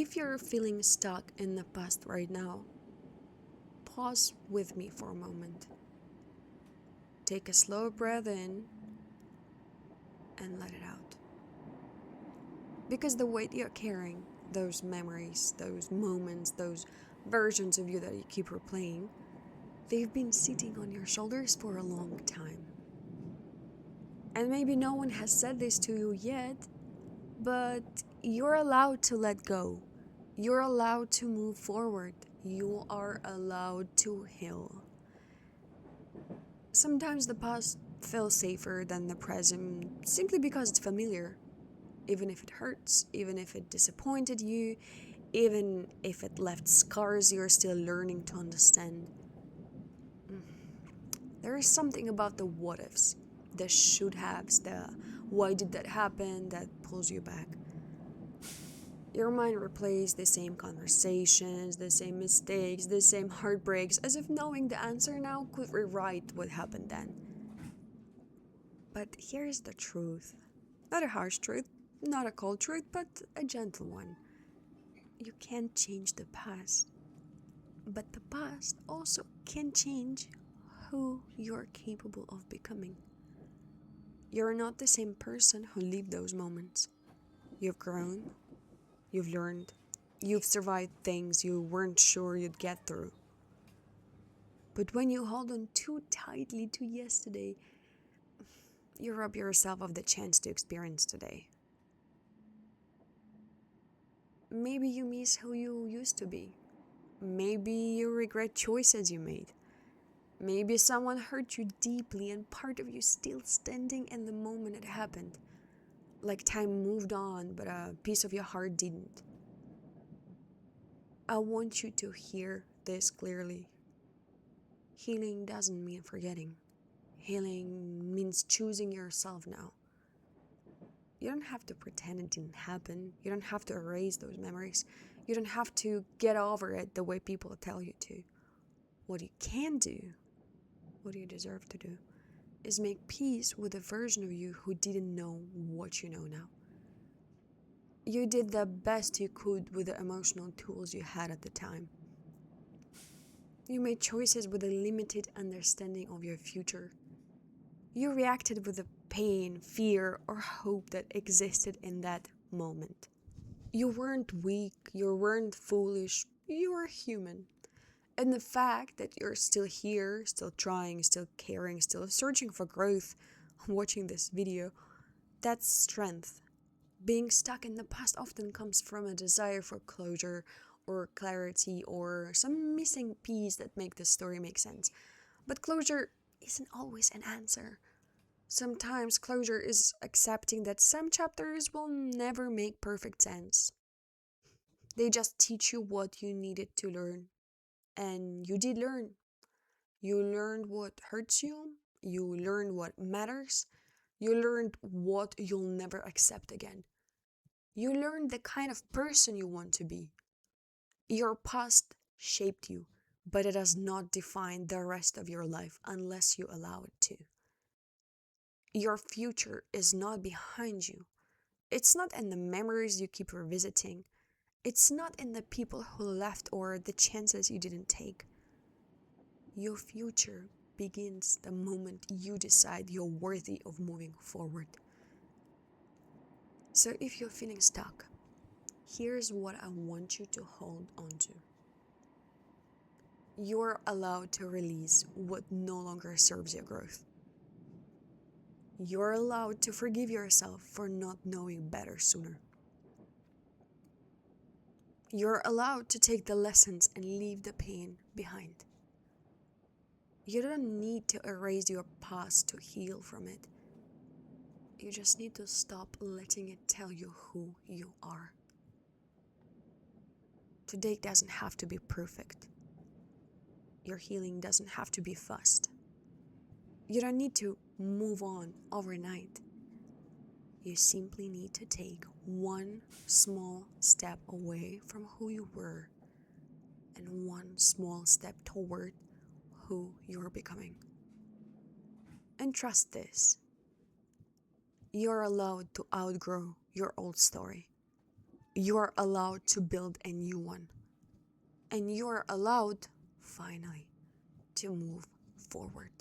If you're feeling stuck in the past right now, pause with me for a moment. Take a slow breath in and let it out. Because the weight you're carrying, those memories, those moments, those versions of you that you keep replaying, they've been sitting on your shoulders for a long time. And maybe no one has said this to you yet, but you're allowed to let go. You're allowed to move forward. You are allowed to heal. Sometimes the past feels safer than the present simply because it's familiar. Even if it hurts, even if it disappointed you, even if it left scars you're still learning to understand. There is something about the what ifs, the should haves, the why did that happen that pulls you back. Your mind replays the same conversations, the same mistakes, the same heartbreaks, as if knowing the answer now could rewrite what happened then. But here's the truth. Not a harsh truth, not a cold truth, but a gentle one. You can't change the past, but the past also can change who you're capable of becoming. You're not the same person who lived those moments. You've grown, you've learned, you've survived things you weren't sure you'd get through. But when you hold on too tightly to yesterday, you rob yourself of the chance to experience today. Maybe you miss who you used to be. Maybe you regret choices you made. Maybe someone hurt you deeply and part of you still standing in the moment it happened. Like time moved on, but a piece of your heart didn't. I want you to hear this clearly. Healing doesn't mean forgetting. Healing means choosing yourself now. You don't have to pretend it didn't happen. You don't have to erase those memories. You don't have to get over it the way people tell you to. What you can do, what you deserve to do, is make peace with the version of you who didn't know what you know now. You did the best you could with the emotional tools you had at the time. You made choices with a limited understanding of your future. You reacted with the pain, fear, or hope that existed in that moment. You weren't weak, you weren't foolish, you were human. And the fact that you're still here, still trying, still caring, still searching for growth, watching this video, that's strength. Being stuck in the past often comes from a desire for closure or clarity or some missing piece that make the story make sense. But closure isn't always an answer. Sometimes closure is accepting that some chapters will never make perfect sense. They just teach you what you needed to learn. And you did learn. You learned what hurts you. You learned what matters. You learned what you'll never accept again. You learned the kind of person you want to be. Your past shaped you, but it does not define the rest of your life unless you allow it to. Your future is not behind you. It's not in the memories you keep revisiting. It's not in the people who left or the chances you didn't take. Your future begins the moment you decide you're worthy of moving forward. So if you're feeling stuck, here's what I want you to hold on to. You're allowed to release what no longer serves your growth. You're allowed to forgive yourself for not knowing better sooner. You're allowed to take the lessons and leave the pain behind. You don't need to erase your past to heal from it. You just need to stop letting it tell you who you are. Today doesn't have to be perfect. Your healing doesn't have to be fast. You don't need to move on overnight. You simply need to take one small step away from who you were and one small step toward who you're becoming. And trust this. You're allowed to outgrow your old story. You are allowed to build a new one. And you are allowed, finally, to move forward.